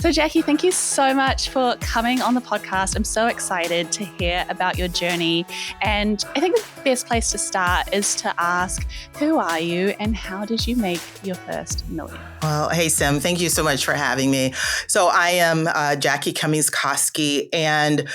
So Jackie, thank you so much for coming on the podcast. I'm so excited to hear about your journey. And I think the best place to start is to ask, who are you and how did you make your first million? Well, hey, Sim, thank you so much for having me. So I am Jackie Cummings Koski, and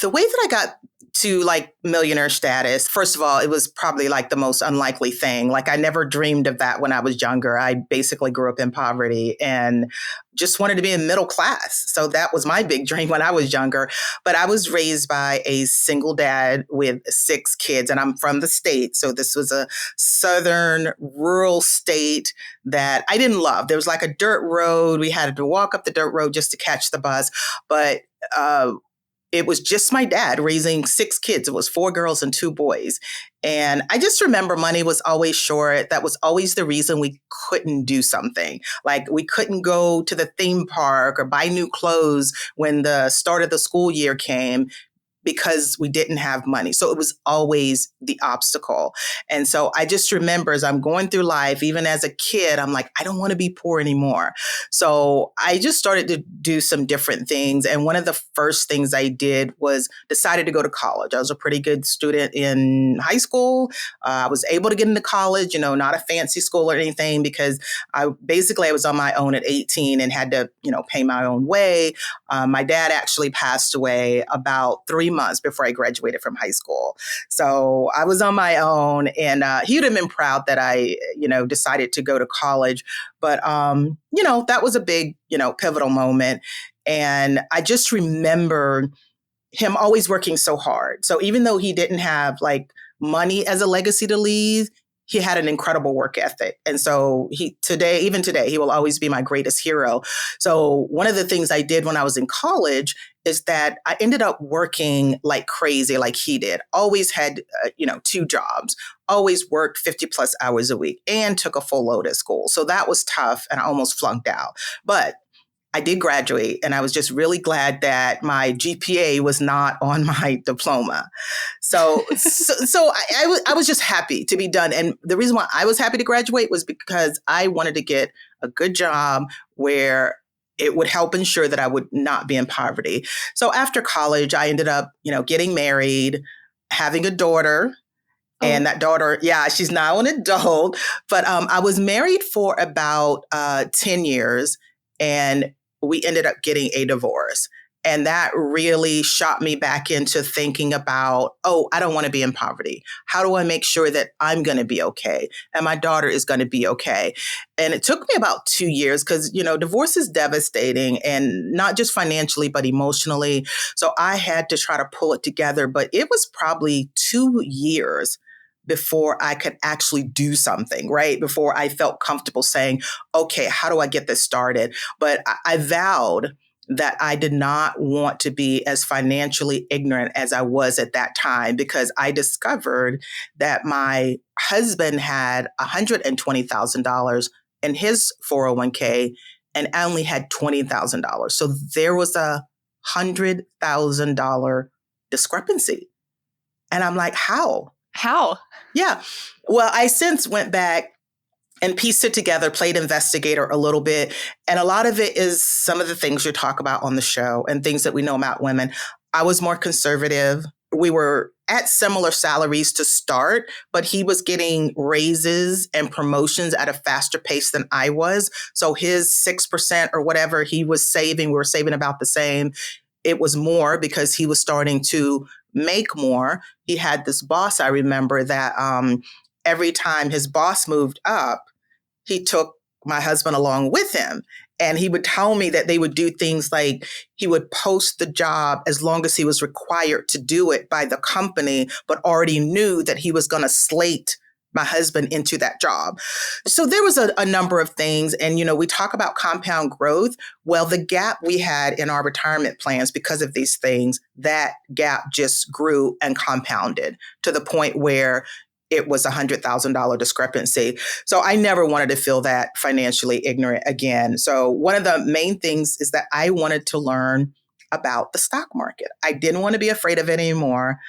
the way that I got to millionaire status, first of all, it was probably the most unlikely thing. I never dreamed of that when I was younger. I basically grew up in poverty and just wanted to be in middle class. So that was my big dream when I was younger. But I was raised by a single dad with 6 kids, and I'm from the state. So this was a southern rural state that I didn't love. There was a dirt road. We had to walk up the dirt road just to catch the bus. But it was just my dad raising 6 kids. It was 4 girls and 2 boys. And I just remember money was always short. That was always the reason we couldn't do something. We couldn't go to the theme park or buy new clothes when the start of the school year came, because we didn't have money. So it was always the obstacle. And so I just remember as I'm going through life, even as a kid, I'm like, I don't want to be poor anymore. So I just started to do some different things. And one of the first things I did was decided to go to college. I was a pretty good student in high school. I was able to get into college, not a fancy school or anything, because I was on my own at 18 and had to, pay my own way. My dad actually passed away about 3 months before I graduated from high school. So I was on my own, and he would have been proud that I, decided to go to college. But, that was a big, pivotal moment. And I just remember him always working so hard. So even though he didn't have money as a legacy to leave, he had an incredible work ethic. And so even today, he will always be my greatest hero. So one of the things I did when I was in college is that I ended up working like crazy, like he did. Always had, 2 jobs, always worked 50 plus hours a week, and took a full load at school. So that was tough, and I almost flunked out. But I did graduate, and I was just really glad that my GPA was not on my diploma. So I was just happy to be done. And the reason why I was happy to graduate was because I wanted to get a good job where it would help ensure that I would not be in poverty. So after college, I ended up, getting married, having a daughter. And that daughter, she's now an adult. But I was married for about 10 years, and we ended up getting a divorce. And that really shot me back into thinking about, I don't want to be in poverty. How do I make sure that I'm going to be okay and my daughter is going to be okay? And it took me about 2 years because, divorce is devastating, and not just financially, but emotionally. So I had to try to pull it together. But it was probably 2 years before I could actually do something, right? Before I felt comfortable saying, okay, how do I get this started? But I vowed that I did not want to be as financially ignorant as I was at that time, because I discovered that my husband had $120,000 in his 401k, and I only had $20,000. So there was a $100,000 discrepancy. And I'm like, how? How? Yeah. Well, I since went back and pieced it together, played investigator a little bit. And a lot of it is some of the things you talk about on the show and things that we know about women. I was more conservative. We were at similar salaries to start, but he was getting raises and promotions at a faster pace than I was. So his 6% or whatever he was saving, we were saving about the same. It was more because he was starting to make more. He had this boss, I remember, that every time his boss moved up, he took my husband along with him. And he would tell me that they would do things like he would post the job as long as he was required to do it by the company, but already knew that he was going to slate my husband into that job. So there was a number of things. And, we talk about compound growth. Well, the gap we had in our retirement plans because of these things, that gap just grew and compounded to the point where it was $100,000 discrepancy. So I never wanted to feel that financially ignorant again. So one of the main things is that I wanted to learn about the stock market. I didn't want to be afraid of it anymore.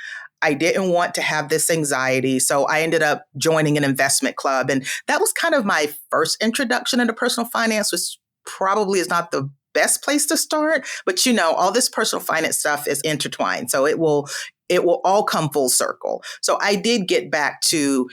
I didn't want to have this anxiety. So I ended up joining an investment club. And that was kind of my first introduction into personal finance, which probably is not the best place to start. But all this personal finance stuff is intertwined. So it will all come full circle. So I did get back to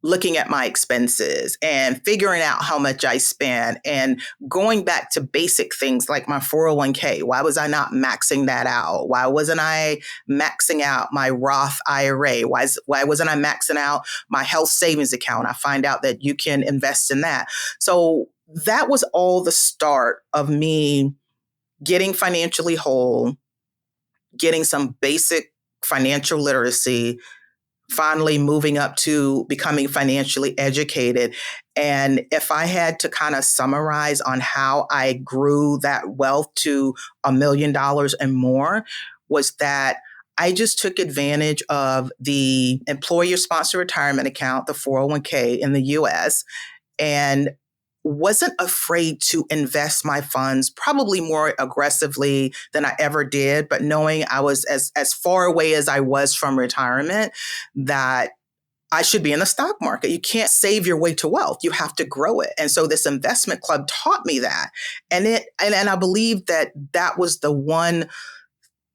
looking at my expenses and figuring out how much I spent and going back to basic things like my 401k. Why was I not maxing that out? Why wasn't I maxing out my Roth IRA? Why wasn't I maxing out my health savings account? I find out that you can invest in that. So that was all the start of me getting financially whole, getting some basic financial literacy, finally moving up to becoming financially educated. And if I had to kind of summarize on how I grew that wealth to $1 million and more, was that I just took advantage of the employer sponsored retirement account, the 401k in the US, and wasn't afraid to invest my funds probably more aggressively than I ever did, but knowing I was as far away as I was from retirement, that I should be in the stock market. You can't save your way to wealth. You have to grow it. And so this investment club taught me that. And I believe that was the one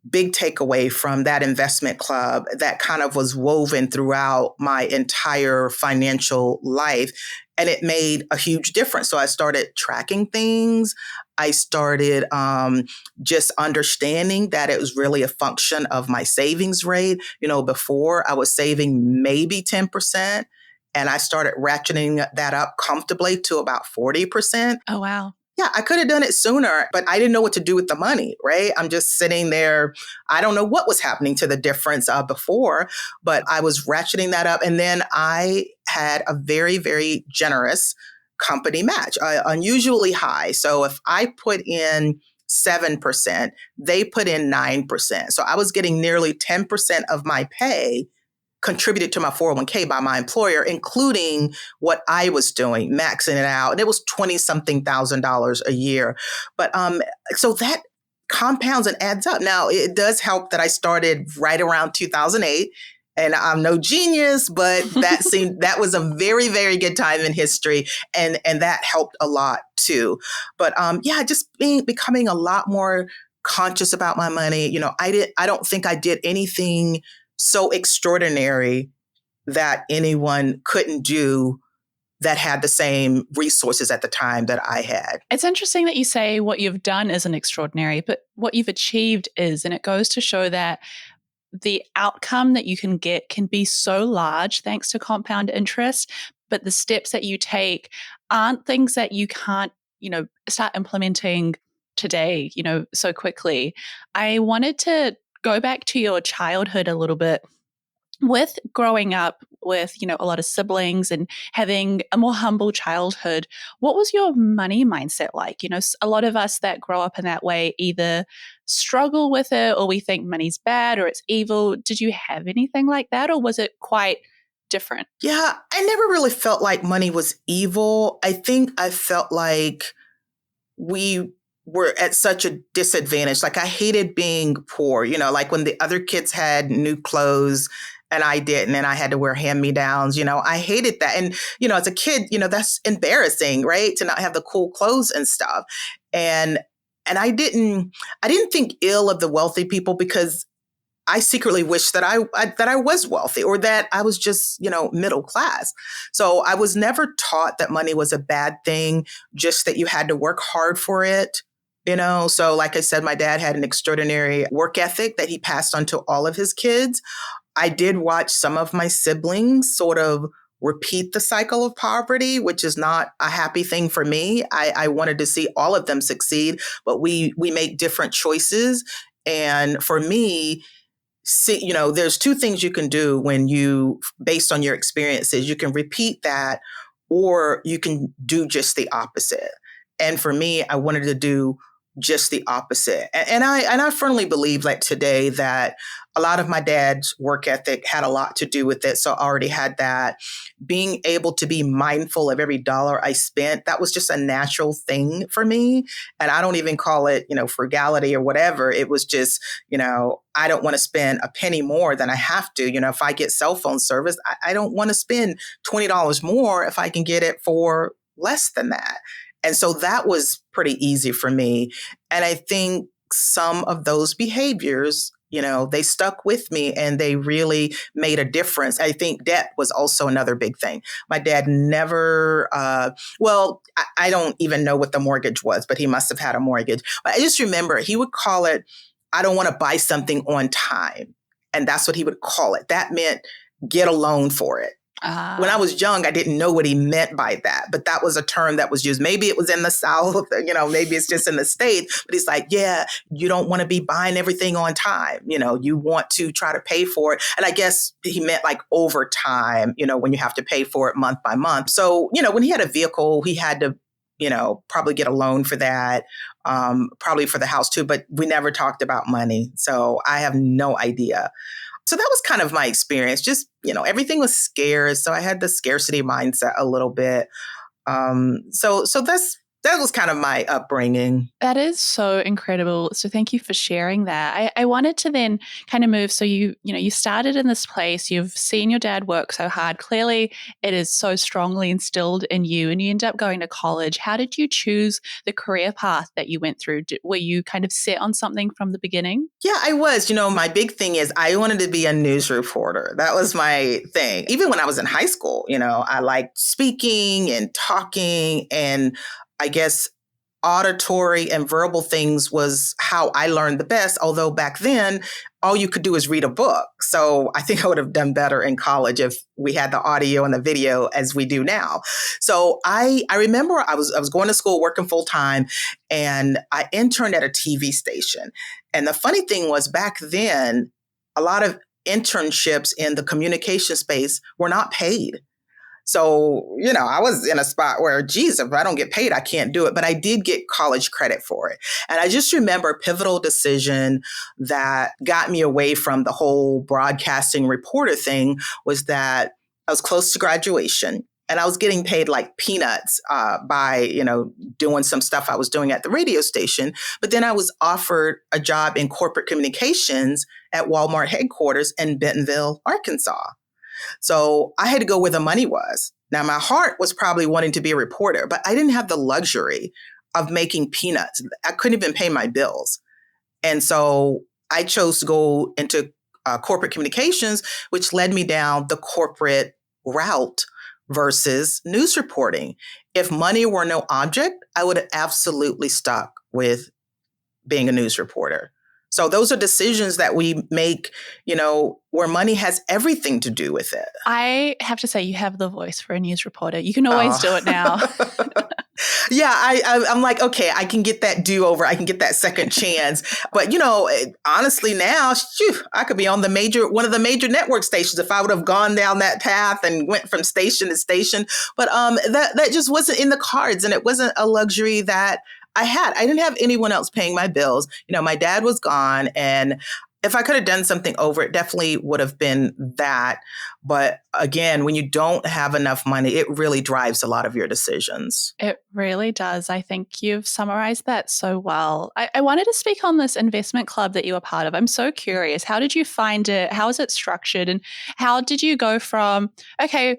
big takeaway from that investment club that kind of was woven throughout my entire financial life. And it made a huge difference. So I started tracking things. I started just understanding that it was really a function of my savings rate. Before I was saving maybe 10%, and I started ratcheting that up comfortably to about 40%. Oh, wow. Yeah, I could have done it sooner, but I didn't know what to do with the money, right? I'm just sitting there. I don't know what was happening to the difference before, but I was ratcheting that up. And then I had a very, very generous company match, unusually high. So if I put in 7%, they put in 9%. So I was getting nearly 10% of my pay contributed to my 401k by my employer, including what I was doing, maxing it out. And it was 20 something $1,000 a year. But so that compounds and adds up. Now, it does help that I started right around 2008. And I'm no genius, but that was a very, very good time in history. And that helped a lot too. But just becoming a lot more conscious about my money. I don't think I did anything so extraordinary that anyone couldn't do that had the same resources at the time that I had. It's interesting that you say what you've done isn't extraordinary, but what you've achieved is, and it goes to show that the outcome that you can get can be so large thanks to compound interest, but the steps that you take aren't things that you can't, start implementing today, so quickly. I wanted to go back to your childhood a little bit. With growing up with, a lot of siblings and having a more humble childhood, what was your money mindset like? A lot of us that grow up in that way either struggle with it, or we think money's bad or it's evil. Did you have anything like that, or was it quite different? Yeah, I never really felt like money was evil. I think I felt like we were at such a disadvantage. Like I hated being poor, like when the other kids had new clothes and I didn't, and I had to wear hand-me-downs, I hated that. And, as a kid, that's embarrassing, right? To not have the cool clothes and stuff. And I didn't think ill of the wealthy people, because I secretly wished that I was wealthy, or that I was just, middle class. So I was never taught that money was a bad thing, just that you had to work hard for it. So like I said, my dad had an extraordinary work ethic that he passed on to all of his kids. I did watch some of my siblings sort of repeat the cycle of poverty, which is not a happy thing for me. I wanted to see all of them succeed, but we make different choices. And for me, there's two things you can do based on your experiences. You can repeat that, or you can do just the opposite. And for me, I wanted to do just the opposite. And I firmly believe today that a lot of my dad's work ethic had a lot to do with it. So I already had that. Being able to be mindful of every dollar I spent, that was just a natural thing for me. And I don't even call it, frugality or whatever. It was just, I don't want to spend a penny more than I have to. If I get cell phone service, I don't want to spend $20 more if I can get it for less than that. And so that was pretty easy for me. And I think some of those behaviors, they stuck with me and they really made a difference. I think debt was also another big thing. My dad never, I don't even know what the mortgage was, but he must have had a mortgage. But I just remember he would call it, I don't want to buy something on time. And that's what he would call it. That meant get a loan for it. When I was young, I didn't know what he meant by that, but that was a term that was used. Maybe it was in the South, maybe it's just in the States, but he's like, yeah, you don't want to be buying everything on time. You want to try to pay for it. And I guess he meant like over time, when you have to pay for it month by month. So, when he had a vehicle, he had to, probably get a loan for that, probably for the house too, but we never talked about money. So I have no idea. So that was kind of my experience. Just, everything was scarce. So I had the scarcity mindset a little bit. So that was kind of my upbringing. That is so incredible. So thank you for sharing that. I wanted to then kind of move. So you started in this place, you've seen your dad work so hard. Clearly it is so strongly instilled in you and you end up going to college. How did you choose the career path that you went through? Were you kind of set on something from the beginning? Yeah, I was. My big thing is I wanted to be a news reporter. That was my thing. Even when I was in high school, I liked speaking and talking, and I guess auditory and verbal things was how I learned the best. Although back then, all you could do is read a book. So I think I would have done better in college if we had the audio and the video as we do now. So I remember I was going to school working full time, and I interned at a TV station. And the funny thing was back then, a lot of internships in the communication space were not paid. So, I was in a spot where, geez, if I don't get paid, I can't do it. But I did get college credit for it. And I just remember a pivotal decision that got me away from the whole broadcasting reporter thing was that I was close to graduation and I was getting paid like peanuts by, doing some stuff I was doing at the radio station. But then I was offered a job in corporate communications at Walmart headquarters in Bentonville, Arkansas. So I had to go where the money was. Now, my heart was probably wanting to be a reporter, but I didn't have the luxury of making peanuts. I couldn't even pay my bills. And so I chose to go into corporate communications, which led me down the corporate route versus news reporting. If money were no object, I would have absolutely stuck with being a news reporter. So those are decisions that we make, where money has everything to do with it. I have to say, you have the voice for a news reporter. You can always do it now. Yeah, I'm like, okay, I can get that do-over. I can get that second chance. But, honestly now, I could be on one of the major network stations if I would have gone down that path and went from station to station. But that just wasn't in the cards, and it wasn't a luxury that I didn't have anyone else paying my bills. My dad was gone, and if I could have done something over, it definitely would have been that. But again, when you don't have enough money, it really drives a lot of your decisions. It really does. I think you've summarized that so well. I wanted to speak on this investment club that you were part of. I'm so curious. How did you find it? How is it structured? And how did you go from, okay,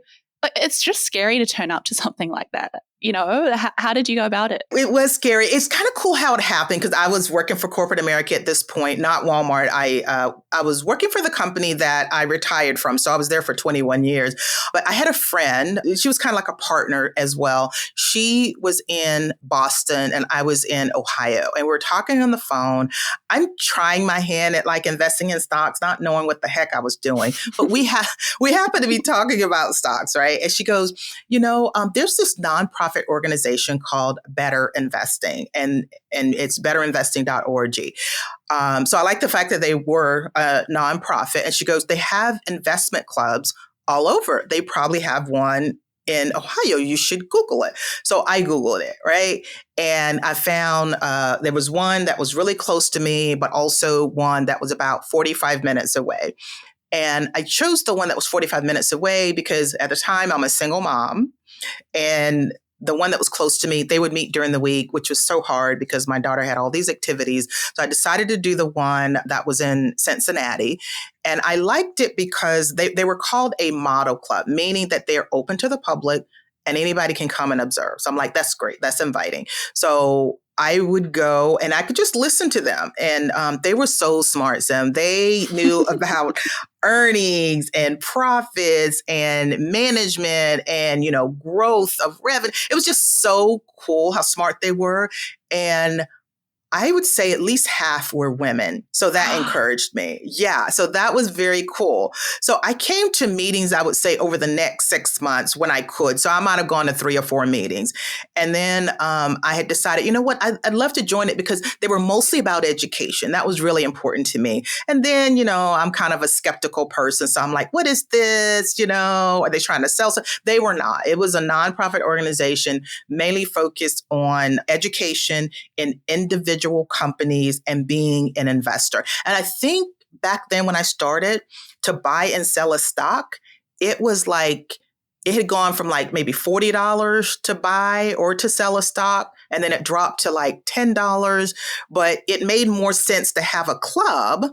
it's just scary to turn up to something like that? How did you go about it? It was scary. It's kind of cool how it happened because I was working for corporate America at this point, not Walmart. I was working for the company that I retired from. So I was there for 21 years. But I had a friend. She was kind of like a partner as well. She was in Boston and I was in Ohio. And we were talking on the phone. I'm trying my hand at like investing in stocks, not knowing what the heck I was doing. But we happened to be talking about stocks, right? And she goes, there's this nonprofit organization called Better Investing, and it's betterinvesting.org. So I like the fact that they were a nonprofit. And she goes, they have investment clubs all over. They probably have one in Ohio. You should Google it. So I Googled it, right? And I found there was one that was really close to me, but also one that was about 45 minutes away. And I chose the one that was 45 minutes away because at the time I'm a single mom, and the one that was close to me, they would meet during the week, which was so hard because my daughter had all these activities. So I decided to do the one that was in Cincinnati. And I liked it because they were called a model club, meaning that they're open to the public and anybody can come and observe. So I'm like, that's great. That's inviting. So I would go and I could just listen to them. And they were so smart, Sam. They knew about earnings and profits and management and, growth of revenue. It was just so cool how smart they were. And I would say at least half were women. So that encouraged me. Yeah. So that was very cool. So I came to meetings, I would say, over the next 6 months when I could. So I might have gone to 3 or 4 meetings. And then I had decided, you know what, I'd love to join it because they were mostly about education. That was really important to me. And then, I'm kind of a skeptical person. So I'm like, what is this? Are they trying to sell something? They were not. It was a nonprofit organization mainly focused on education in individual companies and being an investor. And I think back then when I started to buy and sell a stock, it was like, it had gone from like maybe $40 to buy or to sell a stock. And then it dropped to like $10. But it made more sense to have a club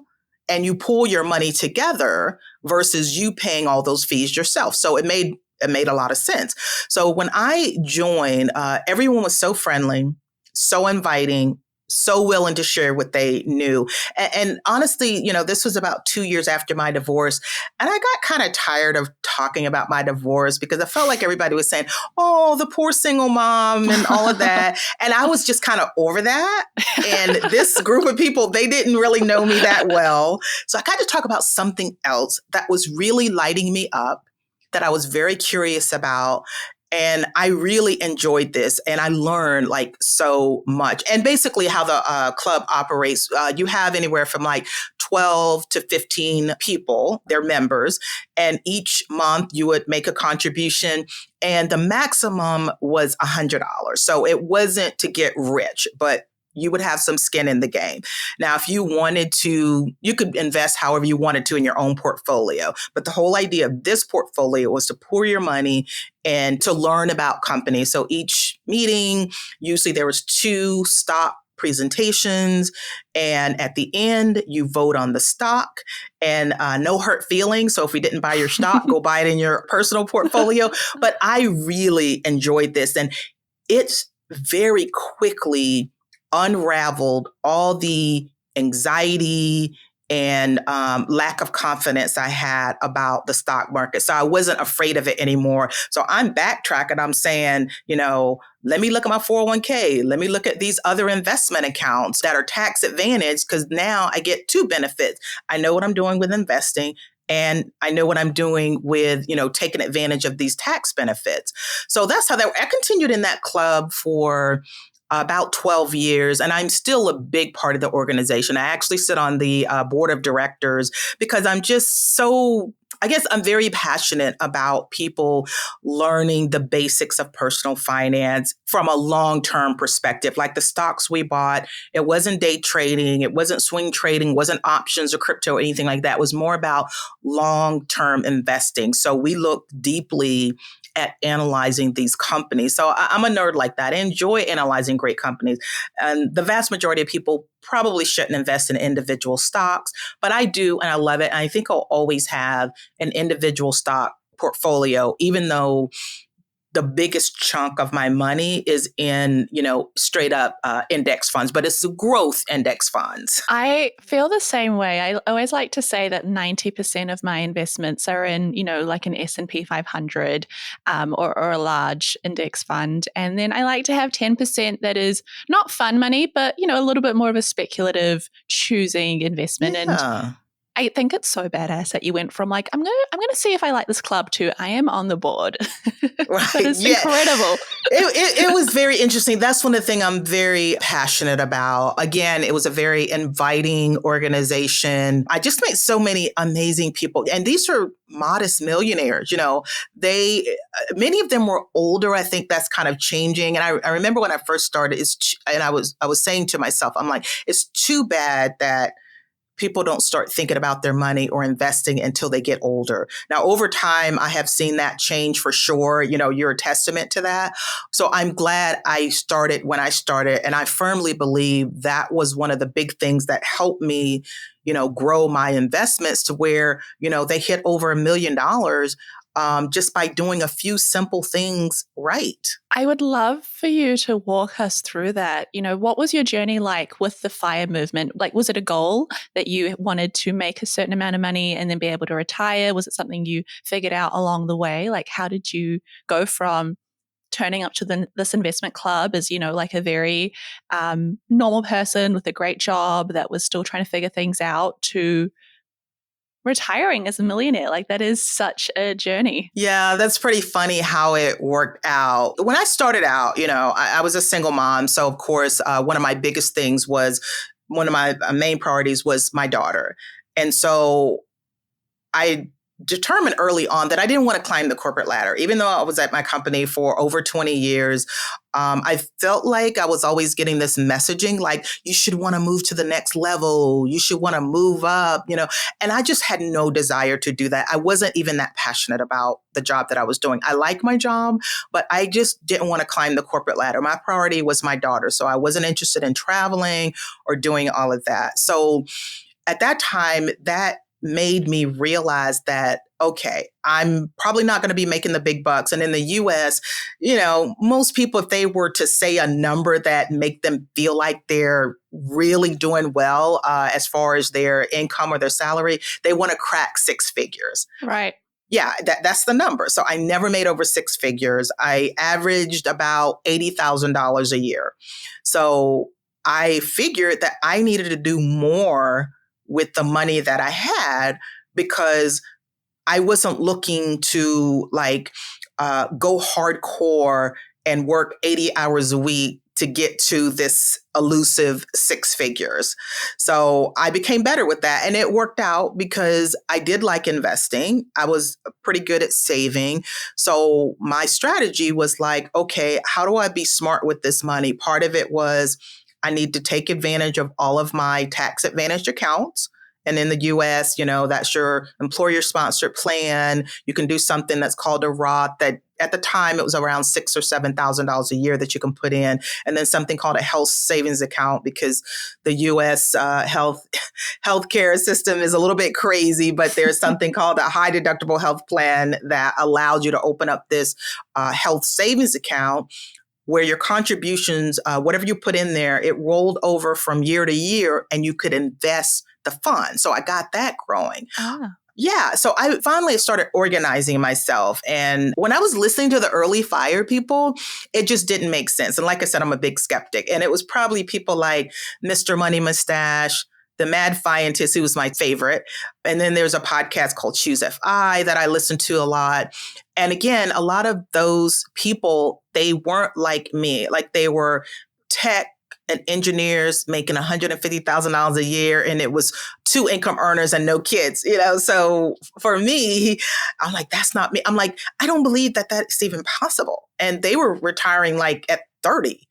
and you pool your money together versus you paying all those fees yourself. So it made a lot of sense. So when I joined, everyone was so friendly, so inviting, so willing to share what they knew. And honestly, this was about 2 years after my divorce. And I got kind of tired of talking about my divorce because I felt like everybody was saying, oh, the poor single mom and all of that. And I was just kind of over that. And this group of people, they didn't really know me that well. So I got to talk about something else that was really lighting me up, that I was very curious about. And I really enjoyed this and I learned like so much. And basically how the club operates, you have anywhere from like 12 to 15 people, they're members. And each month you would make a contribution and the maximum was $100. So it wasn't to get rich, but you would have some skin in the game. Now, if you wanted to, you could invest however you wanted to in your own portfolio. But the whole idea of this portfolio was to pour your money and to learn about companies. So each meeting, usually there was 2 stock presentations. And at the end, you vote on the stock and no hurt feelings. So if we didn't buy your stock, go buy it in your personal portfolio. But I really enjoyed this. And it's very quickly unraveled all the anxiety and lack of confidence I had about the stock market. So I wasn't afraid of it anymore. So I'm backtracking. I'm saying, let me look at my 401k. Let me look at these other investment accounts that are tax advantaged because now I get 2 benefits. I know what I'm doing with investing and I know what I'm doing with, taking advantage of these tax benefits. So that's how I continued in that club for about 12 years, and I'm still a big part of the organization. I actually sit on the board of directors because I'm just I guess I'm very passionate about people learning the basics of personal finance from a long-term perspective. Like the stocks we bought, it wasn't day trading, it wasn't swing trading, wasn't options or crypto or anything like that. It was more about long-term investing. So we looked deeply at analyzing these companies. So I'm a nerd like that. I enjoy analyzing great companies. And the vast majority of people probably shouldn't invest in individual stocks, but I do, and I love it. And I think I'll always have an individual stock portfolio, even though the biggest chunk of my money is in, straight up index funds, but it's the growth index funds. I feel the same way. I always like to say that 90% of my investments are in, like an S&P 500 or a large index fund. And then I like to have 10% that is not fun money, but, a little bit more of a speculative choosing investment. Yeah. And I think it's so badass that you went from like, I'm gonna see if I like this club to I am on the board. Right. That is incredible. It was very interesting. That's one of the things I'm very passionate about. Again, it was a very inviting organization. I just met so many amazing people. And these are modest millionaires, many of them were older. I think that's kind of changing. And I remember when I first started, and I was saying to myself, I'm like, it's too bad that people don't start thinking about their money or investing until they get older. Now, over time, I have seen that change for sure. You're a testament to that. So I'm glad I started when I started. And I firmly believe that was one of the big things that helped me, grow my investments to where, they hit over $1 million. just by doing a few simple things right. I would love for you to walk us through that. What was your journey like with the FIRE movement? Like, was it a goal that you wanted to make a certain amount of money and then be able to retire? Was it something you figured out along the way? Like, how did you go from turning up to this investment club as, like a very normal person with a great job that was still trying to figure things out to retiring as a millionaire? Like, that is such a journey. Yeah, that's pretty funny how it worked out. When I started out, I was a single mom. So, of course, one of my biggest things was one of my main priorities was my daughter. And so I determined early on that I didn't want to climb the corporate ladder. Even though I was at my company for over 20 years, I felt like I was always getting this messaging like, you should want to move to the next level. You should want to move up, and I just had no desire to do that. I wasn't even that passionate about the job that I was doing. I like my job, but I just didn't want to climb the corporate ladder. My priority was my daughter. So I wasn't interested in traveling or doing all of that. So at that time, that made me realize that, okay, I'm probably not going to be making the big bucks. And in the US, most people, if they were to say a number that make them feel like they're really doing well as far as their income or their salary, they want to crack six figures. Right. Yeah, that's the number. So I never made over six figures. I averaged about $80,000 a year. So I figured that I needed to do more with the money that I had because I wasn't looking to go hardcore and work 80 hours a week to get to this elusive six figures. So I became better with that. And it worked out because I did like investing. I was pretty good at saving. So my strategy was like, okay, how do I be smart with this money? Part of it was I need to take advantage of all of my tax advantaged accounts. And in the US, that's your employer sponsored plan. You can do something that's called a Roth that at the time it was around $6,000 or $7,000 a year that you can put in. And then something called a health savings account because the US healthcare system is a little bit crazy, but there's something called a high deductible health plan that allows you to open up this health savings account where your contributions, whatever you put in there, it rolled over from year to year and you could invest the fund. So I got that growing. Yeah. So I finally started organizing myself. And when I was listening to the early FIRE people, it just didn't make sense. And like I said, I'm a big skeptic. And it was probably people like Mr. Money Mustache, the Mad Fientist, who was my favorite. And then there's a podcast called Choose FI that I listen to a lot. And again, a lot of those people, they weren't like me. Like they were tech and engineers making $150,000 a year. And it was 2 income earners and no kids, So for me, I'm like, that's not me. I'm like, I don't believe that that's even possible. And they were retiring like at 30.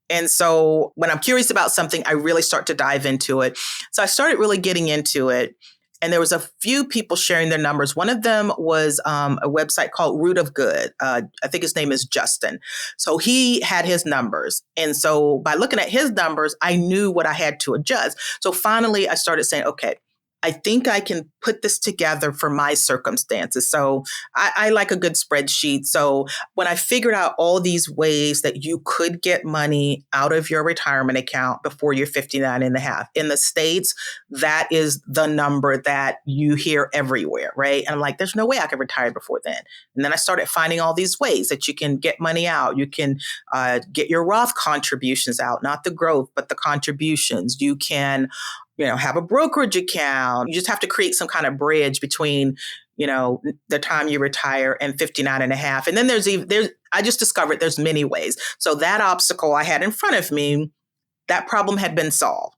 And so when I'm curious about something, I really start to dive into it. So I started really getting into it. And there was a few people sharing their numbers. One of them was a website called Root of Good. I think his name is Justin. So he had his numbers. And so by looking at his numbers, I knew what I had to adjust. So finally, I started saying, okay, I think I can put this together for my circumstances. So I like a good spreadsheet. So when I figured out all these ways that you could get money out of your retirement account before you're 59 and a half in the States, that is the number that you hear everywhere, right? And I'm like, there's no way I could retire before then. And then I started finding all these ways that you can get money out. You can get your Roth contributions out, not the growth, but the contributions. You can have a brokerage account. You just have to create some kind of bridge between, the time you retire and 59 and a half. And then I just discovered there's many ways. So that obstacle I had in front of me, that problem had been solved.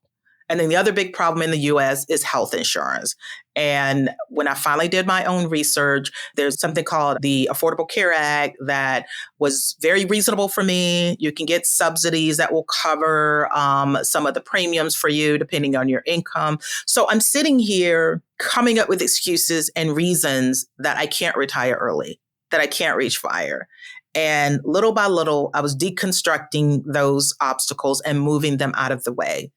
And then the other big problem in the US is health insurance. And when I finally did my own research, there's something called the Affordable Care Act that was very reasonable for me. You can get subsidies that will cover some of the premiums for you, depending on your income. So I'm sitting here coming up with excuses and reasons that I can't retire early, that I can't reach FIRE. And little by little, I was deconstructing those obstacles and moving them out of the way.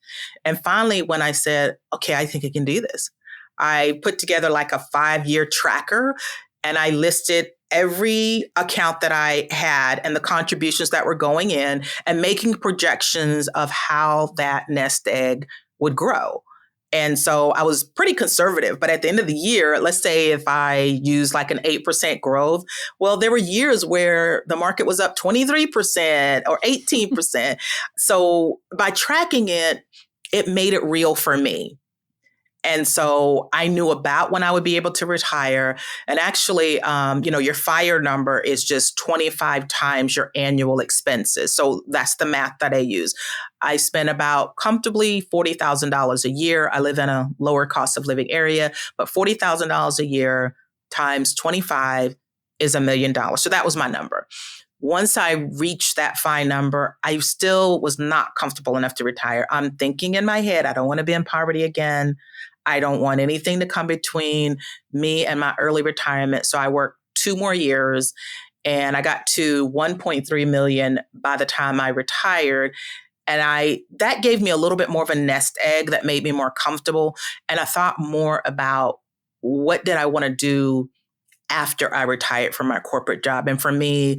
And finally, when I said, okay, I think I can do this, I put together like a 5-year tracker and I listed every account that I had and the contributions that were going in and making projections of how that nest egg would grow. And so I was pretty conservative, but at the end of the year, let's say if I use like an 8% growth, well, there were years where the market was up 23% or 18%. So by tracking it, it made it real for me. And so I knew about when I would be able to retire. And actually, your FIRE number is just 25 times your annual expenses. So that's the math that I use. I spend about comfortably $40,000 a year. I live in a lower cost of living area, but $40,000 a year times 25 is $1 million. So that was my number. Once I reached that fine number, I still was not comfortable enough to retire. I'm thinking in my head, I don't want to be in poverty again. I don't want anything to come between me and my early retirement. So I worked 2 more years and I got to 1.3 million by the time I retired. And that gave me a little bit more of a nest egg that made me more comfortable. And I thought more about what did I want to do after I retired from my corporate job. And for me,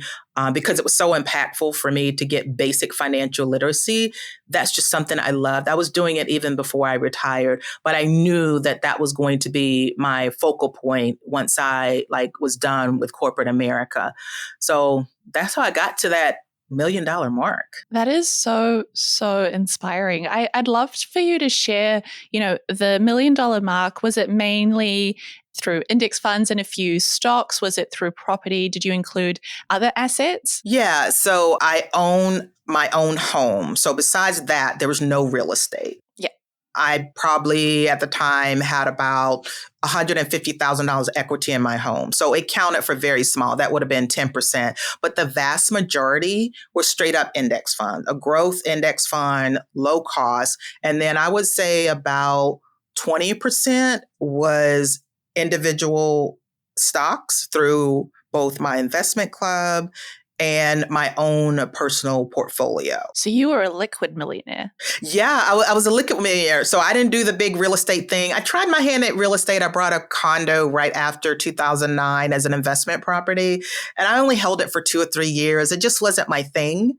because it was so impactful for me to get basic financial literacy, that's just something I loved. I was doing it even before I retired, but I knew that that was going to be my focal point once I was done with corporate America. So that's how I got to that $1 million mark. That is so, so inspiring. I'd love for you to share, the $1 million mark. Was it mainly through index funds and a few stocks? Was it through property? Did you include other assets? Yeah. So I own my own home. So besides that, there was no real estate. Yeah. I probably at the time had about $150,000 equity in my home. So it counted for very small. That would have been 10%. But the vast majority were straight up index funds, a growth index fund, low cost. And then I would say about 20% was individual stocks through both my investment club and my own personal portfolio. So you were a liquid millionaire. Yeah, I was a liquid millionaire. So I didn't do the big real estate thing. I tried my hand at real estate. I brought a condo right after 2009 as an investment property, and I only held it for 2 or 3 years. It just wasn't my thing.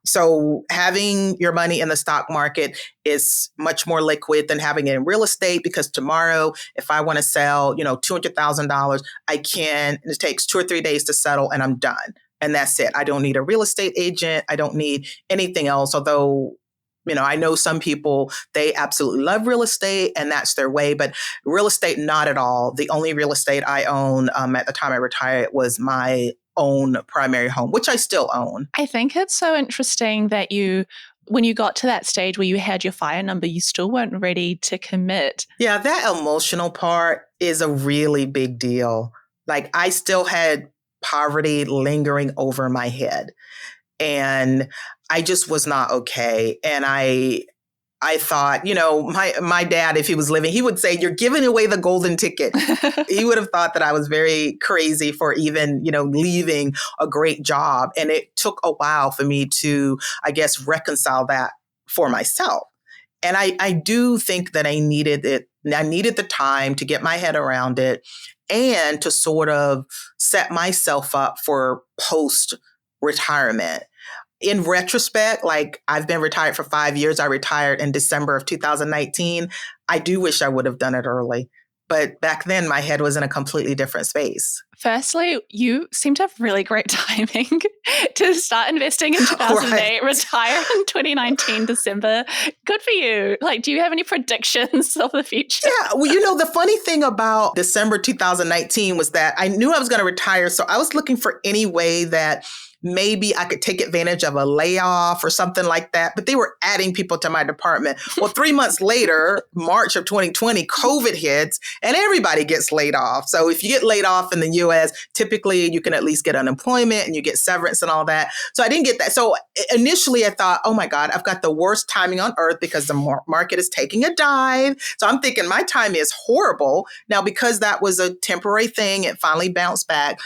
So having your money in the stock market is much more liquid than having it in real estate, because tomorrow, if I want to sell, $200,000, I can. It takes 2 or 3 days to settle and I'm done. And that's it. I don't need a real estate agent. I don't need anything else. Although, I know some people, they absolutely love real estate and that's their way, but real estate, not at all. The only real estate I own at the time I retired was my own primary home, which I still own. I think it's so interesting that when you got to that stage where you had your FIRE number, you still weren't ready to commit. Yeah, that emotional part is a really big deal. I still had poverty lingering over my head. And I just was not okay. And I thought, my dad, if he was living, he would say, "You're giving away the golden ticket." He would have thought that I was very crazy for even, leaving a great job. And it took a while for me to, I guess, reconcile that for myself. And I do think that I needed it. I needed the time to get my head around it and to sort of set myself up for post-retirement. In retrospect, I've been retired for 5 years. I retired in December of 2019. I do wish I would have done it early. But back then, my head was in a completely different space. Firstly, you seem to have really great timing to start investing in 2008, retire in 2019, December. Good for you. Do you have any predictions of the future? Yeah. Well, the funny thing about December 2019 was that I knew I was going to retire. So I was looking for any way that maybe I could take advantage of a layoff or something like that. But they were adding people to my department. Well, 3 months later, March of 2020, COVID hits and everybody gets laid off. So if you get laid off in the US, typically you can at least get unemployment and you get severance and all that. So I didn't get that. So initially I thought, oh my God, I've got the worst timing on earth because the market is taking a dive. So I'm thinking my time is horrible. Now, because that was a temporary thing, it finally bounced back.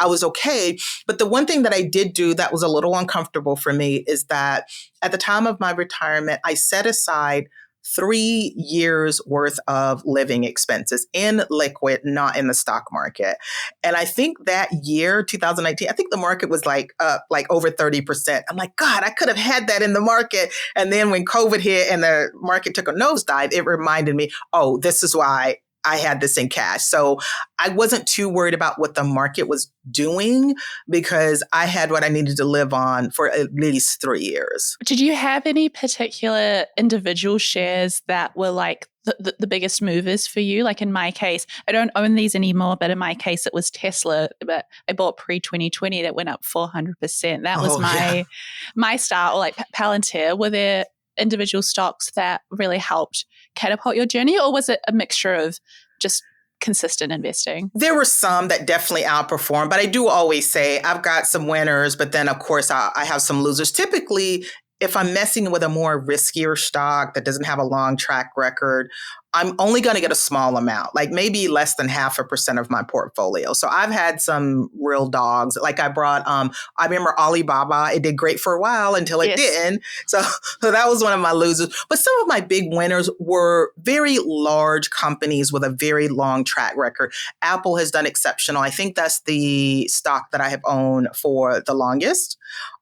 I was okay. But the one thing that I did do that was a little uncomfortable for me is that at the time of my retirement, I set aside 3 years worth of living expenses in liquid, not in the stock market. And I think that year, 2019, I think the market was like up like over 30%. I'm like, God, I could have had that in the market. And then when COVID hit and the market took a nosedive, it reminded me, oh, this is why I had this in cash. So I wasn't too worried about what the market was doing because I had what I needed to live on for at least 3 years. Did you have any particular individual shares that were like the biggest movers for you? Like in my case, I don't own these anymore, but in my case, it was Tesla. But I bought pre-2020 that went up 400%. That was my start, or like Palantir. Were there individual stocks that really helped catapult your journey, or was it a mixture of just consistent investing? There were some that definitely outperformed, but I do always say I've got some winners, but then of course I have some losers. Typically, if I'm messing with a more riskier stock that doesn't have a long track record, I'm only going to get a small amount, like maybe less than 0.5% of my portfolio. So I've had some real dogs. Like I brought, I remember Alibaba. It did great for a while until it didn't. So that was one of my losers. But some of my big winners were very large companies with a very long track record. Apple has done exceptional. I think that's the stock that I have owned for the longest.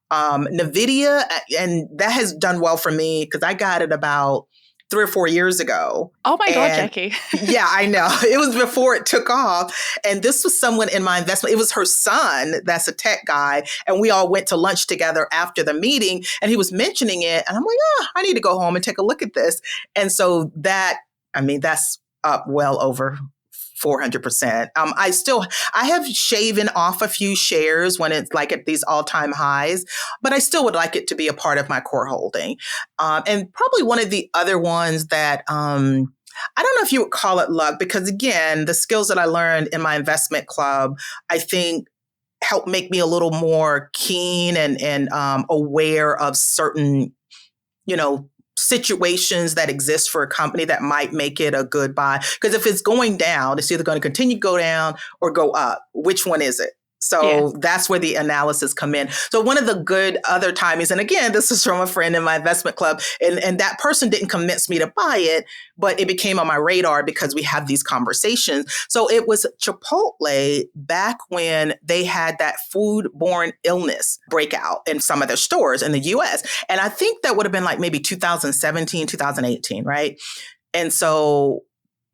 NVIDIA, and that has done well for me because I got it about 3 or 4 years ago. Oh my God, Jackie. Yeah, I know. It was before it took off. And this was someone in my investment. It was her son, that's a tech guy. And we all went to lunch together after the meeting and he was mentioning it. And I'm like, I need to go home and take a look at this. And so that's up well over 400%. I have shaven off a few shares when it's like at these all-time highs, but I still would like it to be a part of my core holding. And probably one of the other ones that, I don't know if you would call it luck, because again, the skills that I learned in my investment club, I think helped make me a little more keen and aware of certain, situations that exist for a company that might make it a good buy. Because if it's going down, it's either going to continue to go down or go up. Which one is it? So that's where the analysis come in. So one of the good other timings, and again, this is from a friend in my investment club, and that person didn't convince me to buy it, but it became on my radar because we have these conversations. So it was Chipotle back when they had that foodborne illness breakout in some of their stores in the US. And I think that would have been like maybe 2017, 2018, right? And so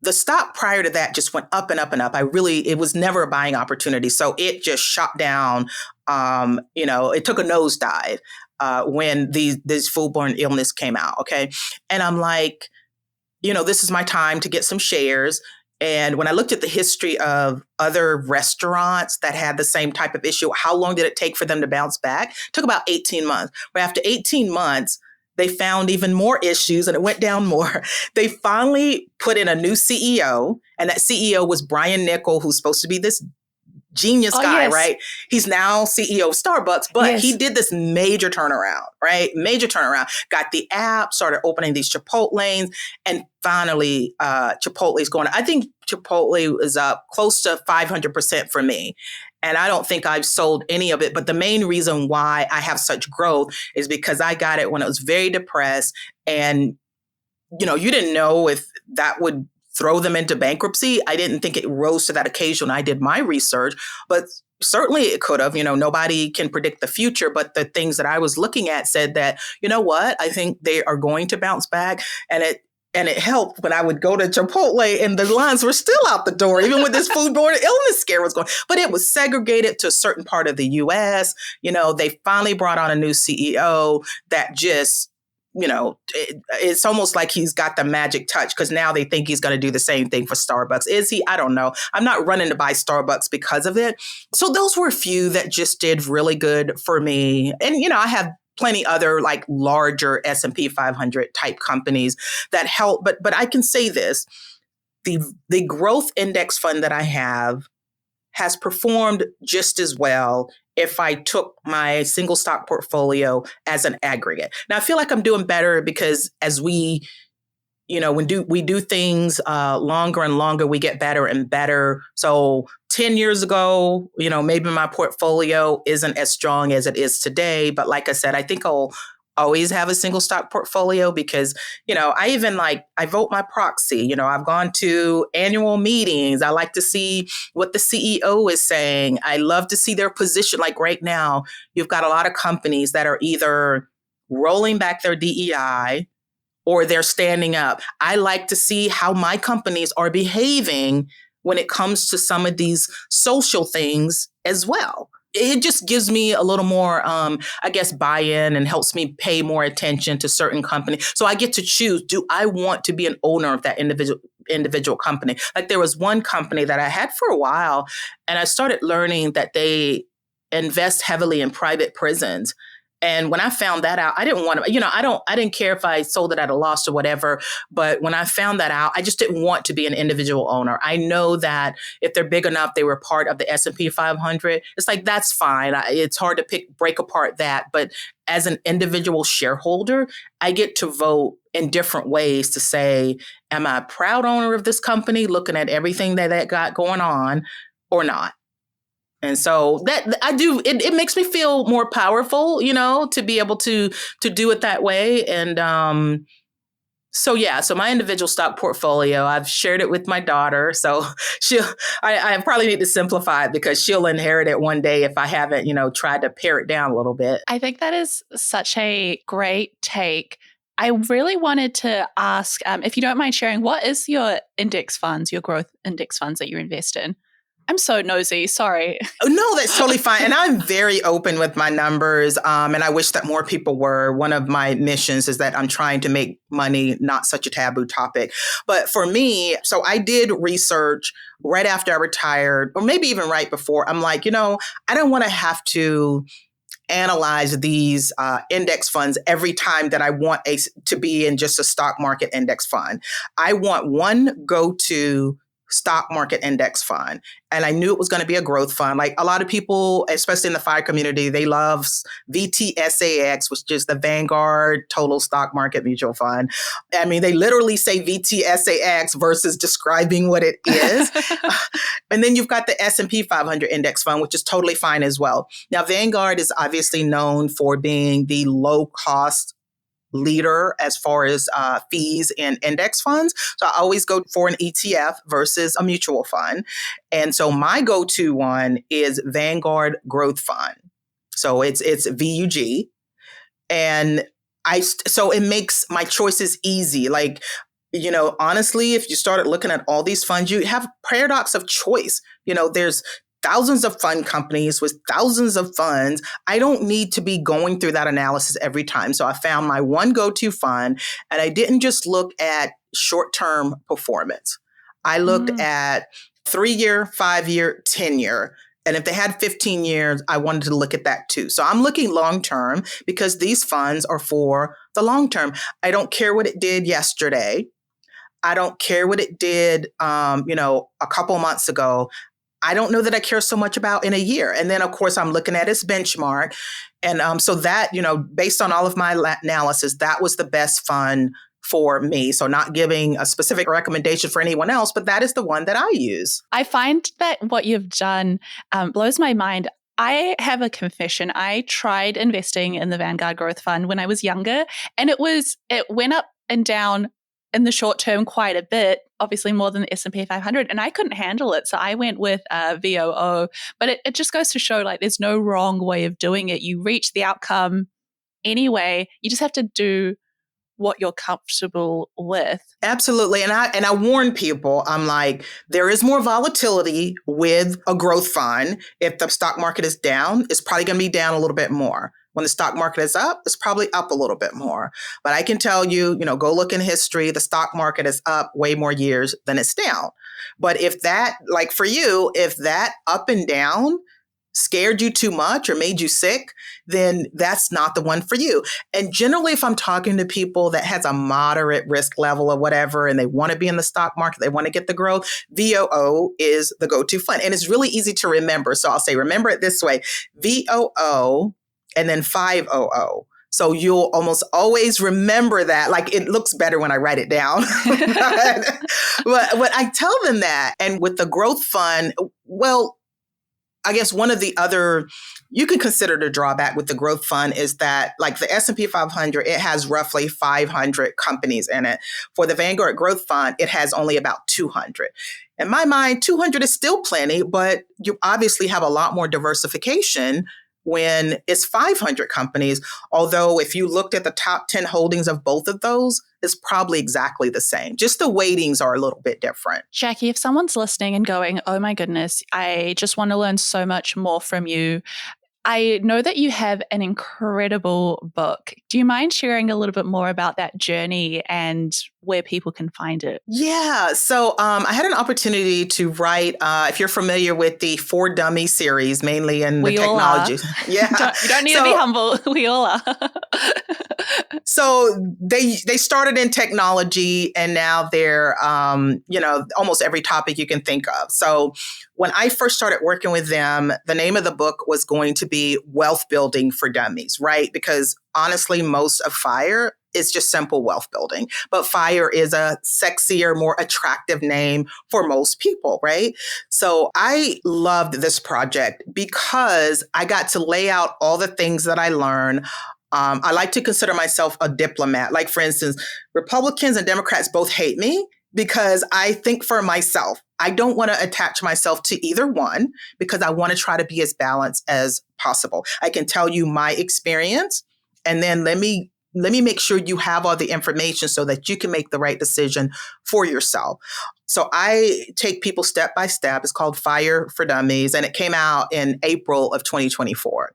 the stock prior to that just went up and up and up. It was never a buying opportunity. So it just shot down. It took a nosedive when this foodborne illness came out. Okay. And I'm like, this is my time to get some shares. And when I looked at the history of other restaurants that had the same type of issue, how long did it take for them to bounce back? It took about 18 months. But after 18 months, they found even more issues and it went down more. They finally put in a new CEO, and that CEO was Brian Niccol, who's supposed to be this genius guy, right? He's now CEO of Starbucks, but he did this major turnaround, right? Major turnaround. Got the app, started opening these Chipotlanes, and finally Chipotle's going. I think Chipotle is up close to 500% for me. And I don't think I've sold any of it. But the main reason why I have such growth is because I got it when it was very depressed. And, you didn't know if that would throw them into bankruptcy. I didn't think it rose to that occasion. I did my research, but certainly it could have. Nobody can predict the future. But the things that I was looking at said that, you know what, I think they are going to bounce back. And it helped when I would go to Chipotle and the lines were still out the door, even with this foodborne illness scare was going. But it was segregated to a certain part of the U.S. They finally brought on a new CEO that just, it's almost like he's got the magic touch because now they think he's going to do the same thing for Starbucks. Is he? I don't know. I'm not running to buy Starbucks because of it. So those were a few that just did really good for me. And, I have plenty other like larger S&P 500 type companies that help. But I can say this, the growth index fund that I have has performed just as well if I took my single stock portfolio as an aggregate. Now I feel like I'm doing better because as we do things longer and longer, we get better and better. So 10 years ago, maybe my portfolio isn't as strong as it is today. But like I said, I think I'll always have a single stock portfolio because, I even I vote my proxy. I've gone to annual meetings. I like to see what the CEO is saying. I love to see their position. Like right now, you've got a lot of companies that are either rolling back their DEI or they're standing up. I like to see how my companies are behaving when it comes to some of these social things as well. It just gives me a little more, buy-in and helps me pay more attention to certain companies. So I get to choose, do I want to be an owner of that individual company? Like there was one company that I had for a while, and I started learning that they invest heavily in private prisons. And when I found that out, I didn't want to, I didn't care if I sold it at a loss or whatever. But when I found that out, I just didn't want to be an individual owner. I know that if they're big enough, they were part of the S&P 500. It's like, that's fine. It's hard to break apart that. But as an individual shareholder, I get to vote in different ways to say, am I a proud owner of this company, looking at everything that got going on or not? And so that I do, it makes me feel more powerful, to be able to do it that way. And so my individual stock portfolio, I've shared it with my daughter. So I probably need to simplify it because she'll inherit it one day if I haven't, tried to pare it down a little bit. I think that is such a great take. I really wanted to ask, if you don't mind sharing, what is your index funds, your growth index funds that you invest in? I'm so nosy. Sorry. Oh, no, that's totally fine. And I'm very open with my numbers. And I wish that more people were. One of my missions is that I'm trying to make money not such a taboo topic. But for me, so I did research right after I retired, or maybe even right before. I'm like, I don't want to have to analyze these index funds every time that I want to be in just a stock market index fund. I want one go-to stock market index fund. And I knew it was going to be a growth fund. Like a lot of people, especially in the FIRE community, they love VTSAX, which is the Vanguard Total Stock Market Mutual Fund. I mean, they literally say VTSAX versus describing what it is. And then you've got the S&P 500 index fund, which is totally fine as well. Now, Vanguard is obviously known for being the low cost leader as far as fees in index funds. So I always go for an ETF versus a mutual fund. And so my go-to one is Vanguard Growth Fund. So it's VUG. And so it makes my choices easy. Like, honestly, if you started looking at all these funds, you have paradox of choice. There's thousands of fund companies with thousands of funds. I don't need to be going through that analysis every time. So I found my one go-to fund, and I didn't just look at short-term performance. I looked at 3-year, 5-year, 10-year. And if they had 15 years, I wanted to look at that too. So I'm looking long-term because these funds are for the long term. I don't care what it did yesterday. I don't care what it did, a couple months ago. I don't know that I care so much about in a year. And then, of course, I'm looking at its benchmark. And so that, based on all of my analysis, that was the best fund for me. So not giving a specific recommendation for anyone else, but that is the one that I use. I find that what you've done blows my mind. I have a confession. I tried investing in the Vanguard Growth Fund when I was younger, and it went up and down in the short term quite a bit, obviously more than the S&P 500, and I couldn't handle it. So I went with VOO. But it just goes to show, like, there's no wrong way of doing it. You reach the outcome anyway. You just have to do what you're comfortable with. Absolutely. And I warn people, I'm like, there is more volatility with a growth fund. If the stock market is down, it's probably going to be down a little bit more. When the stock market is up, it's probably up a little bit more. But I can tell you, go look in history, the stock market is up way more years than it's down. But if that, like for you, if that up and down scared you too much or made you sick, then that's not the one for you. And generally, if I'm talking to people that has a moderate risk level or whatever, and they want to be in the stock market, they want to get the growth, VOO is the go-to fund. And it's really easy to remember. So I'll say, remember it this way, VOO and then 500. So you'll almost always remember that. Like, it looks better when I write it down. but I tell them that. And with the growth fund, well, I guess one of the other, you can consider the drawback with the growth fund is that like the S&P 500, it has roughly 500 companies in it. For the Vanguard Growth Fund, it has only about 200. In my mind, 200 is still plenty, but you obviously have a lot more diversification when it's 500 companies. Although if you looked at the top 10 holdings of both of those, it's probably exactly the same. Just the weightings are a little bit different. Jackie, if someone's listening and going, oh my goodness, I just want to learn so much more from you, I know that you have an incredible book. Do you mind sharing a little bit more about that journey and where people can find it? Yeah. So I had an opportunity to write, if you're familiar with the For Dummies series, mainly in the technology. Yeah. You don't need to be humble. We all are. So they started in technology and now they're, almost every topic you can think of. So when I first started working with them, the name of the book was going to be Wealth Building for Dummies, right? Because honestly, most of FIRE is just simple wealth building, but FIRE is a sexier, more attractive name for most people, right? So I loved this project because I got to lay out all the things that I learned. I like to consider myself a diplomat. Like, for instance, Republicans and Democrats both hate me because I think for myself. I don't want to attach myself to either one because I want to try to be as balanced as possible. I can tell you my experience, and then let me make sure you have all the information so that you can make the right decision for yourself. So I take people step by step. It's called FIRE for Dummies, and it came out in April of 2024.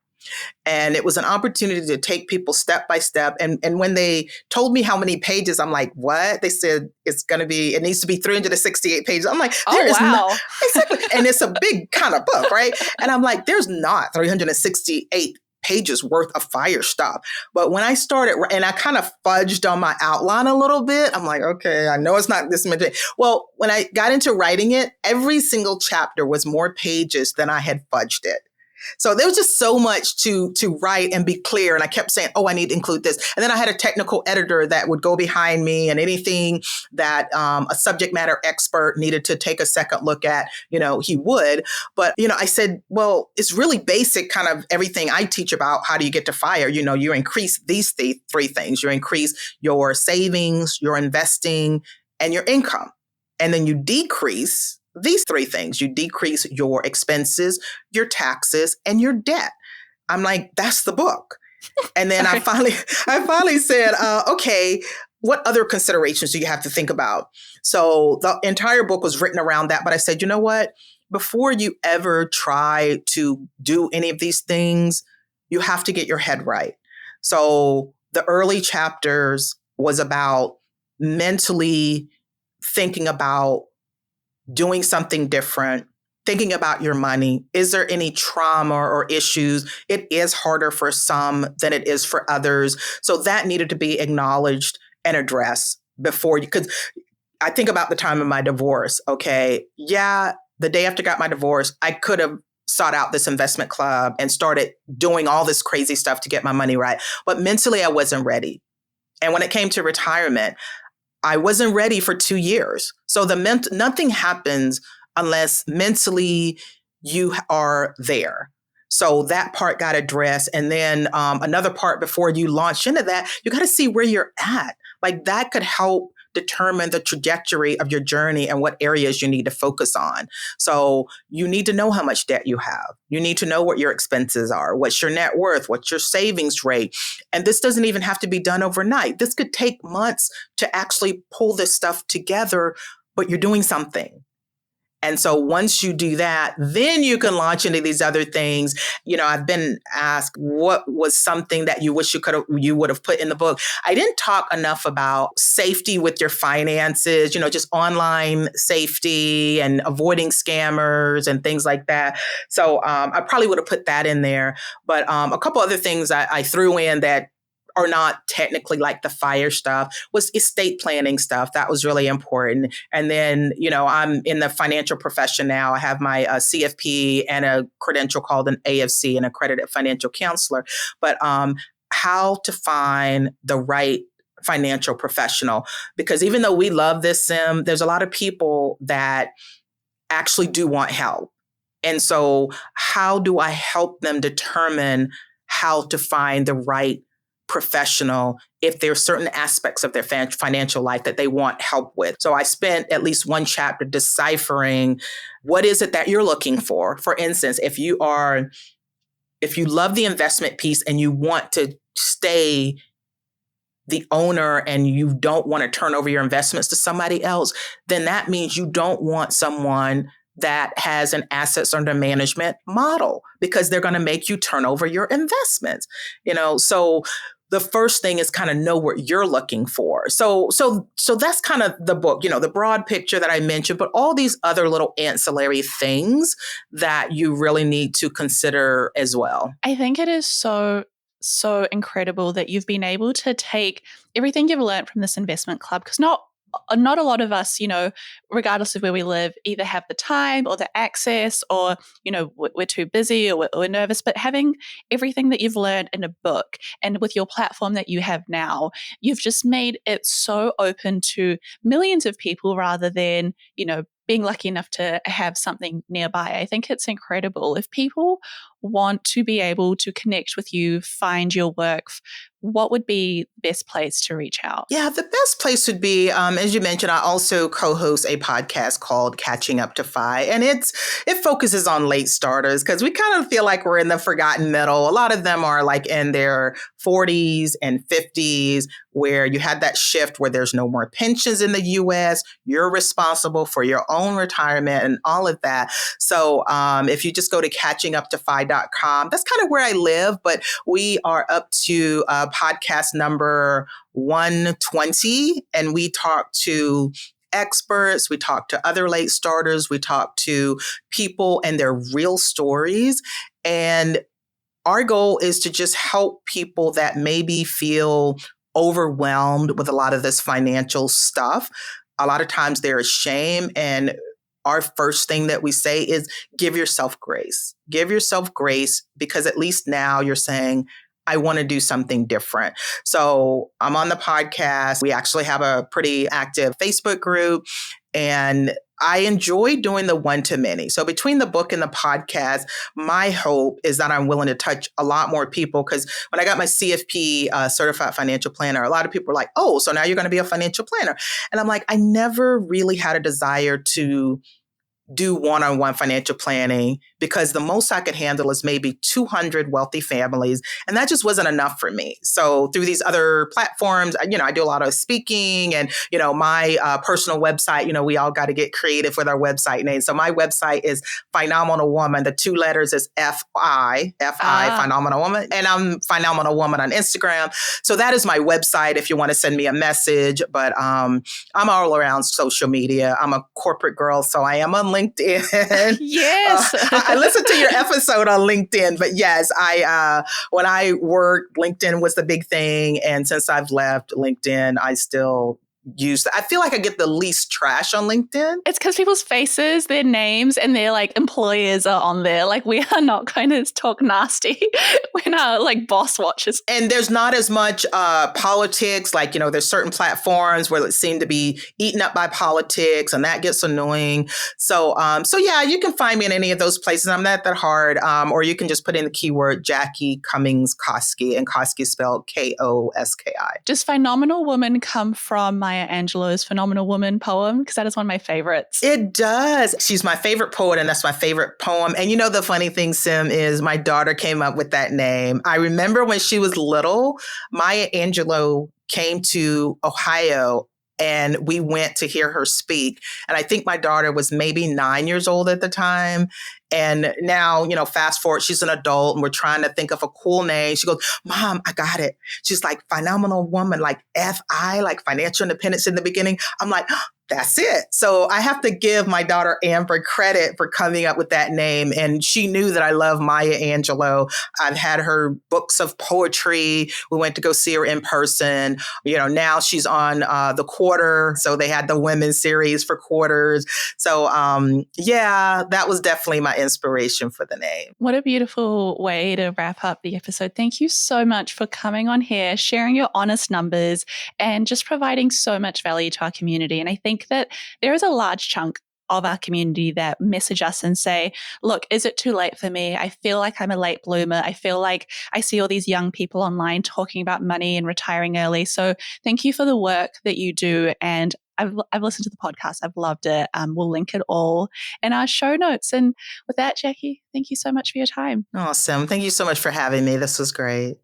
And it was an opportunity to take people step by step. And when they told me how many pages, I'm like, what? They said it needs to be 368 pages. I'm like, exactly. And it's a big kind of book, right? And I'm like, there's not 368 pages worth of FIRE stuff. But when I started, and I kind of fudged on my outline a little bit, I'm like, okay, I know it's not this many. Well, when I got into writing it, every single chapter was more pages than I had fudged it. So there was just so much to write and be clear. And I kept saying, oh, I need to include this. And then I had a technical editor that would go behind me, and anything that a subject matter expert needed to take a second look at, he would. But, I said, well, it's really basic kind of everything I teach about how do you get to FIRE. You increase these three things. You increase your savings, your investing, and your income. And then you decrease these three things. You decrease your expenses, your taxes, and your debt. I'm like, that's the book. And then I finally said, okay, what other considerations do you have to think about? So the entire book was written around that. But I said, you know what? Before you ever try to do any of these things, you have to get your head right. So the early chapters was about mentally thinking about doing something different, thinking about your money. Is there any trauma or issues? It is harder for some than it is for others. So that needed to be acknowledged and addressed before you, because I think about the time of my divorce. Okay. Yeah. The day after I got my divorce, I could have sought out this investment club and started doing all this crazy stuff to get my money right. But mentally, I wasn't ready. And when it came to retirement, I wasn't ready for 2 years. So nothing happens unless mentally you are there. So that part got addressed. And then another part before you launch into that, you got to see where you're at. Like that could help determine the trajectory of your journey and what areas you need to focus on. So you need to know how much debt you have. You need to know what your expenses are, what's your net worth, what's your savings rate. And this doesn't even have to be done overnight. This could take months to actually pull this stuff together, but you're doing something. And so once you do that, then you can launch into these other things. I've been asked, what was something that you wish you would have put in the book? I didn't talk enough about safety with your finances, just online safety and avoiding scammers and things like that. So I probably would have put that in there. But a couple other things I threw in that are not technically like the FIRE stuff was estate planning stuff. That was really important. And then, I'm in the financial profession now. I have my CFP and a credential called an AFC, an accredited financial counselor. But how to find the right financial professional, because even though we love this sim, there's a lot of people that actually do want help. And so how do I help them determine how to find the right professional if there are certain aspects of their financial life that they want help with? So I spent at least one chapter deciphering what is it that you're looking for. For instance, if you love the investment piece and you want to stay the owner and you don't want to turn over your investments to somebody else, then that means you don't want someone that has an assets under management model, because they're going to make you turn over your investments. So the first thing is kind of know what you're looking for. So that's kind of the book, the broad picture that I mentioned, but all these other little ancillary things that you really need to consider as well. I think it is so incredible that you've been able to take everything you've learned from this investment club, because not a lot of us, regardless of where we live, either have the time or the access, or, we're too busy or we're nervous. But having everything that you've learned in a book, and with your platform that you have now, you've just made it so open to millions of people rather than, being lucky enough to have something nearby. I think it's incredible. If people want to be able to connect with you, find your work, what would be the best place to reach out? Yeah, the best place would be, as you mentioned, I also co-host a podcast called Catching Up to Fi, and it focuses on late starters, because we kind of feel like we're in the forgotten middle. A lot of them are like in their 40s and 50s, where you had that shift where there's no more pensions in the U.S. You're responsible for your own retirement and all of that. So if you just go to catchinguptofi.com, that's kind of where I live, but we are up to podcast number 120, and we talk to experts, we talk to other late starters, we talk to people and their real stories. And our goal is to just help people that maybe feel overwhelmed with a lot of this financial stuff. A lot of times there is shame, and our first thing that we say is give yourself grace. Give yourself grace, because at least now you're saying, I want to do something different. So I'm on the podcast. We actually have a pretty active Facebook group, and I enjoy doing the one-to-many. So between the book and the podcast, my hope is that I'm willing to touch a lot more people, because when I got my CFP certified financial planner, a lot of people were like, oh, so now you're going to be a financial planner. And I'm like, I never really had a desire to do one-on-one financial planning, because the most I could handle is maybe 200 wealthy families. And that just wasn't enough for me. So through these other platforms, I do a lot of speaking, and, my personal website, we all got to get creative with our website name. So my website is Phenomenal Woman. The two letters is F-I, Phenomenal Woman. And I'm Phenomenal Woman on Instagram. So that is my website if you want to send me a message. But I'm all around social media. I'm a corporate girl, so I am on LinkedIn. Yes. I listened to your episode on LinkedIn, but yes, when I worked, LinkedIn was the big thing. And since I've left LinkedIn, I still I feel like I get the least trash on LinkedIn. It's because people's faces, their names, and their employers are on there. We are not going to talk nasty when our boss watches. And there's not as much politics. There's certain platforms where it seem to be eaten up by politics, and that gets annoying. So yeah, you can find me in any of those places. I'm not that hard. Or you can just put in the keyword Jackie Cummings Koski, and Koski spelled Koski. Does Phenomenal Woman come from Maya Angelou's Phenomenal Woman poem? Because that is one of my favorites. It does. She's my favorite poet, and that's my favorite poem. And the funny thing, Sim, is my daughter came up with that name. I remember when she was little, Maya Angelou came to Ohio, and we went to hear her speak. And I think my daughter was maybe 9 years old at the time. And now, fast forward, she's an adult, and we're trying to think of a cool name. She goes, Mom, I got it. She's like, Phenomenal Woman, like F-I, like financial independence in the beginning. I'm like, that's it. So I have to give my daughter Amber credit for coming up with that name. And she knew that I love Maya Angelou. I've had her books of poetry. We went to go see her in person. Now she's on The Quarter. So they had the women's series for quarters. So yeah, that was definitely my inspiration for the name. What a beautiful way to wrap up the episode. Thank you so much for coming on here, sharing your honest numbers, and just providing so much value to our community. And I think that there is a large chunk of our community that message us and say, look, is it too late for me? I feel like I'm a late bloomer. I feel like I see all these young people online talking about money and retiring early. So thank you for the work that you do. And I've listened to the podcast. I've loved it. We'll link it all in our show notes. And with that, Jackie, thank you so much for your time. Awesome. Thank you so much for having me. This was great.